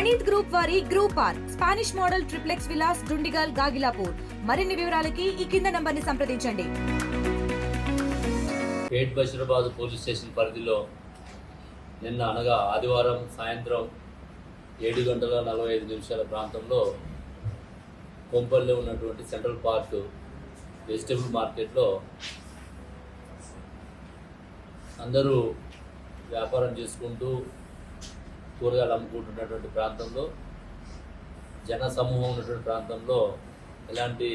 Praneeth group వారి group ఆర్ Spanish model triplex villas Dundigal Gagillapur. మరిన్ని వివరాలకి ఈ కింద నంబర్ని సంప్రదించండి. పేట్ బషీరాబాద్ పోలీస్ స్టేషన్ పరిధిలో నిన్న అనగా ఆదివారం సాయంత్రం 7:45 ప్రాంతంలో కొంపల్లో ఉన్నటువంటి సెంట్రల్ పార్క్ వెజిటబుల్ మార్కెట్లో అందరూ వ్యాపారం చేసుకుంటూ కూరగాయలు అమ్ముకుంటున్నటువంటి ప్రాంతంలో, జన సమూహం ఉన్నటువంటి ప్రాంతంలో ఎలాంటి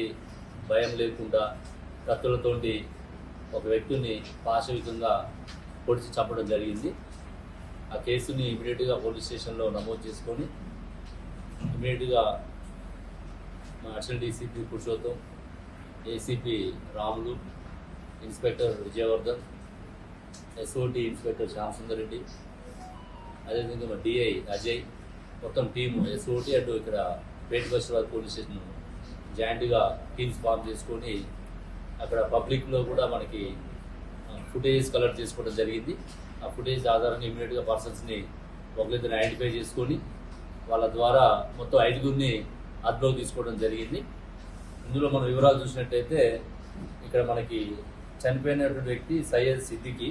భయం లేకుండా కత్తులతోటి ఒక వ్యక్తిని పాశవికంగా పొడిచి చంపడం జరిగింది. ఆ కేసుని ఇమీడియట్గా పోలీస్ స్టేషన్లో నమోదు చేసుకొని ఇమీడియట్గా మా additional DCP Purushottam, ACP Ramulu, inspector Vijayavardhan, SOT inspector Shyamasundar Reddy, అదేవిధంగా మా డిఐ అజయ్, మొత్తం టీము ఎస్ఓటీ అటు ఇక్కడ పేట్ బషీరాబాద్ పోలీస్ స్టేషన్ జాయింట్గా టీమ్స్ ఫామ్ చేసుకొని అక్కడ పబ్లిక్లో కూడా మనకి ఫుటేజ్ కలెక్ట్ చేసుకోవడం జరిగింది. ఆ ఫుటేజ్ ఆధారంగా ఇమీడియట్గా పర్సన్స్ని ఒకరిద్దరిని ఐడెంటిఫై చేసుకొని వాళ్ళ ద్వారా మొత్తం 5గురిని అదుపులోకి తీసుకోవడం జరిగింది. ఇందులో మనం వివరాలు చూసినట్టయితే ఇక్కడ మనకి చనిపోయినటువంటి వ్యక్తి సయ్యద్ సిద్దికి,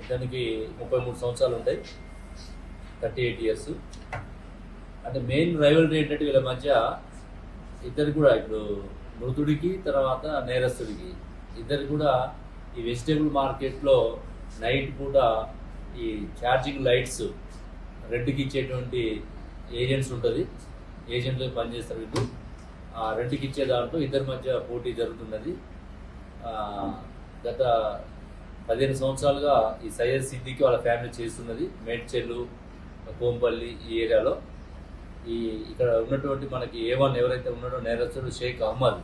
ఇతనికి 33 సంవత్సరాలు ఉంటాయి, 38 ఇయర్స్. అంటే మెయిన్ రైవల్రీ ఏంటంటే వీళ్ళ మధ్య ఇద్దరు కూడా, ఇప్పుడు మృతుడికి తర్వాత నేరస్తుడికి ఇద్దరు కూడా ఈ వెజిటేబుల్ మార్కెట్లో నైట్ పూట ఈ ఛార్జింగ్ లైట్స్ రెంట్కి ఇచ్చేటువంటి ఏజెంట్స్ ఉంటుంది, ఏజెంట్లు పనిచేస్తారు వీళ్ళు. ఆ రెంట్కి ఇచ్చే దాంట్లో ఇద్దరి మధ్య పోటీ జరుగుతున్నది. గత 15 సంవత్సరాలుగా ఈ సయ్యద్ సిద్దికి వాళ్ళ ఫ్యామిలీ చేస్తున్నది మేడ్చెల్లు, కోంపల్లి ఈ ఏరియాలో. ఇక్కడ ఉన్నటువంటి మనకి A1 ఎవరైతే ఉన్నాడో నేరస్తుడు షేక్ అహ్మద్,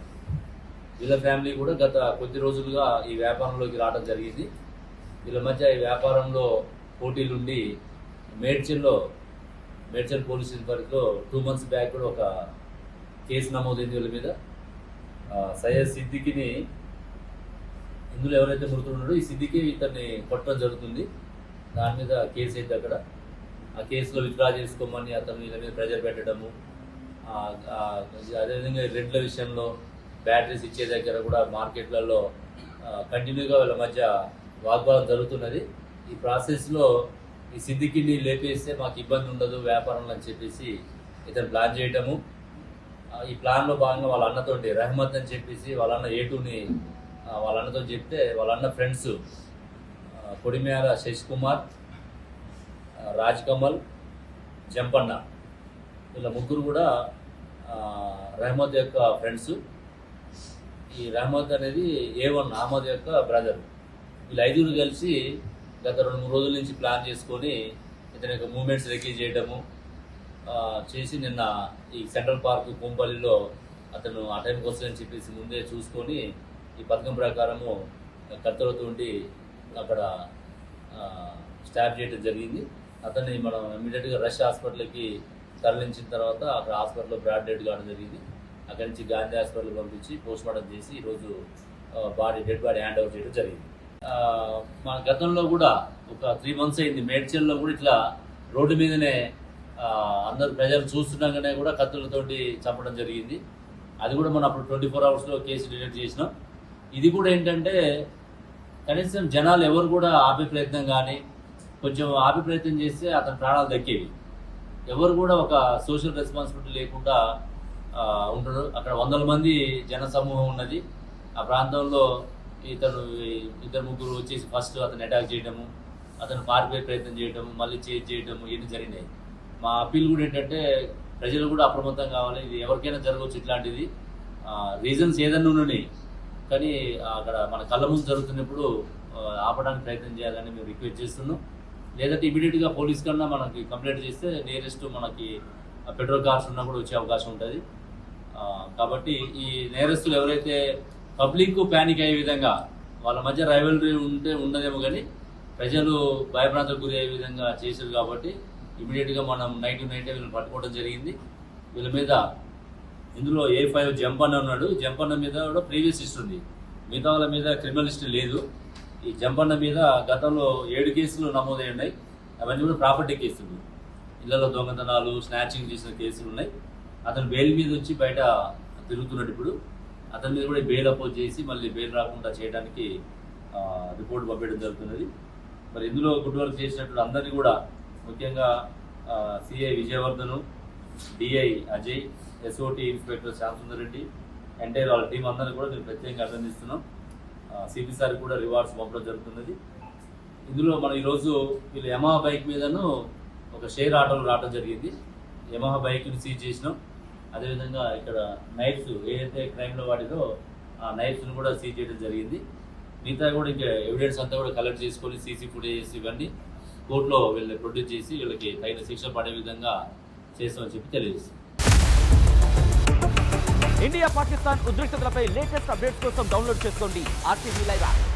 వీళ్ళ ఫ్యామిలీ కూడా గత కొద్ది రోజులుగా ఈ వ్యాపారంలోకి రావడం జరిగింది. వీళ్ళ మధ్య ఈ వ్యాపారంలో పోటీలుండి మేడ్చెల్ పోలీస్ స్టేషన్ పరిధిలో 2 months బ్యాక్ కూడా ఒక కేసు నమోదైంది వీళ్ళ మీద. సయ్యద్ సిద్దికిని, ఇందులో ఎవరైతే మృతుడు ఉన్నాడో ఈ సిద్దికి ఇతన్ని కొట్టడం జరుగుతుంది. దాని మీద కేసు అయితే అక్కడ ఆ కేసులో విత్డ్రా చేసుకోమని అతను వీళ్ళ మీద ప్రెజర్ పెట్టడము, అదేవిధంగా రెడ్ల విషయంలో బ్యాటరీస్ ఇచ్చే దగ్గర కూడా మార్కెట్లలో కంటిన్యూగా వీళ్ళ మధ్య వాగ్వాదం జరుగుతున్నది. ఈ ప్రాసెస్లో ఈ సిద్దికిని లేపేస్తే మాకు ఇబ్బంది ఉండదు వ్యాపారంలో అని చెప్పేసి ఇతను ప్లాన్ చేయటము. ఈ ప్లాన్లో భాగంగా వాళ్ళ అన్నతోటి రహమత్ అని చెప్పేసి వాళ్ళ అన్న A2ని వాళ్ళ అన్నతో చెప్తే వాళ్ళ అన్న ఫ్రెండ్స్ కొడిమేర శశి కుమార్, రాజ్ కమల్, జంపన్న, వీళ్ళ ముగ్గురు కూడా రహమద్ యొక్క ఫ్రెండ్స్. ఈ రహమద్ అనేది A1 అహ్మద్ యొక్క బ్రదర్. వీళ్ళు 5గురు కలిసి గత 2-3 రోజుల నుంచి ప్లాన్ చేసుకొని ఇతని యొక్క మూమెంట్స్ రికార్డ్ చేయడము చేసి నిన్న ఈ సెంట్రల్ పార్క్ కొంపల్లిలో అతను ఆ టైంకి వస్తుందని చెప్పేసి ముందే చూసుకొని ఈ పథకం ప్రకారము కత్తులతోటి అక్కడ స్టాప్ చేయడం జరిగింది. అతన్ని మనం ఇమీడియట్గా రష్ హాస్పిటల్కి తరలించిన తర్వాత అక్కడ హాస్పిటల్లో బ్రాడ్ డెడ్ కావడం జరిగింది. అక్కడి నుంచి గాంధీ హాస్పిటల్కి పంపించి పోస్ట్మార్టం చేసి ఈరోజు డెడ్ బాడీ హ్యాండ్ ఓవర్ చేయడం జరిగింది. మన గతంలో కూడా ఒక 3 months అయింది మేడ్చెల్లో కూడా ఇట్లా రోడ్డు మీదనే అందరు ప్రజలు చూస్తుండగానే కూడా కత్తులతోటి చంపడం జరిగింది. అది కూడా మనం అప్పుడు 24 hours కేసు డిటెక్ట్ చేసినాం. ఇది కూడా ఏంటంటే కనీసం జనాలు ఎవరు కూడా ఆపే ప్రయత్నం కానీ, కొంచెం ఆపే ప్రయత్నం చేస్తే అతని ప్రాణాలు దక్కేవి. ఎవరు కూడా ఒక సోషల్ రెస్పాన్సిబిలిటీ లేకుండా ఉంటారు. అక్కడ 100 మంది జన సమూహం ఉన్నది. ఆ ప్రాంతంలో ఇతను 2-3 వచ్చేసి ఫస్ట్ అతను అటాక్ చేయడము, అతను పారిపోయే ప్రయత్నం చేయడము, మళ్ళీ చేజ్ చేయడము ఇవన్నీ జరిగినాయి. మా అప్పీల్ కూడా ఏంటంటే ప్రజలు కూడా అప్రమత్తం కావాలి. ఇది ఎవరికైనా జరగవచ్చు ఇట్లాంటిది, రీజన్స్ ఏదన్నా ఉన్నాయి, కానీ అక్కడ మన కళ్ళ ముందు జరుగుతున్నప్పుడు ఆపడానికి ప్రయత్నం చేయాలని మేము రిక్వెస్ట్ చేస్తున్నాం. లేదంటే ఇమీడియట్గా పోలీస్ కన్నా మనకి కంప్లైంట్ చేస్తే నియరెస్ట్ మనకి పెట్రోల్ కార్స్ ఉన్నా కూడా వచ్చే అవకాశం ఉంటుంది. కాబట్టి ఈ నేరస్తులు ఎవరైతే పబ్లిక్ ప్యానిక్ అయ్యే విధంగా వాళ్ళ మధ్య రైవల్రీ ఉండదేమో కానీ ప్రజలు భయభ్రాంతకు గురి అయ్యే విధంగా చేశారు. కాబట్టి ఇమీడియట్గా మనం నైట్ వీళ్ళని పట్టుకోవడం జరిగింది. వీళ్ళ మీద ఇందులో A5 జంపన్న ఉన్నాడు. జంపన్న మీద కూడా ప్రీవియస్ హిస్టరీ ఉంది, మిగతా వాళ్ళ మీద క్రిమినల్ హిస్టరీ లేదు. ఈ జంపన్న మీద గతంలో 7 కేసులు నమోదై ఉన్నాయి. అవన్నీ కూడా ప్రాపర్టీ కేసులు, ఇళ్లలో దొంగతనాలు, స్నాచింగ్ చేసిన కేసులు ఉన్నాయి. అతను బెయిల్ మీద వచ్చి బయట తిరుగుతున్నాడు. ఇప్పుడు అతని మీద కూడా బెయిల్ అపోజ్ చేసి మళ్ళీ బెయిల్ రాకుండా చేయడానికి రిపోర్ట్ పంపించడం జరుగుతున్నది. మరి ఇందులో గుడ్ వర్క్ చేసినటువంటి అందరినీ కూడా, ముఖ్యంగా CI Vijayavardhan, DI Ajay, SOT inspector Shyamasundar Reddy, entire వాళ్ళ టీం అందరినీ కూడా మేము ప్రత్యేకంగా అభినందిస్తున్నాం. సిపి సార్ కూడా రివార్డ్స్ పంపడం జరుగుతున్నది. ఇందులో మనం ఈరోజు వీళ్ళు యమహా బైక్ మీదను ఒక షేర్ ఆటోలు రావడం జరిగింది. యమహా బైక్ని సీజ్ చేసినాం. అదేవిధంగా ఇక్కడ నైఫ్స్ ఏదైతే క్రైమ్లో వాడిదో ఆ నైఫ్స్ని కూడా సీజ్ చేయడం జరిగింది. మిగతా కూడా ఇంకా ఎవిడెన్స్ అంతా కూడా కలెక్ట్ చేసుకొని సీసీ ఫుటేజెస్ ఇవన్నీ కోర్టులో వీళ్ళని ప్రొడ్యూస్ చేసి వీళ్ళకి తగిన శిక్ష పడే విధంగా చేస్తామని చెప్పి తెలియజేస్తాం. ఇండియా పాకిస్తాన్ ఉద్రిక్తతలపై లేటెస్ట్ అప్డేట్స్ కోసం డౌన్లోడ్ చేసుకోండి RTV Live యాప్.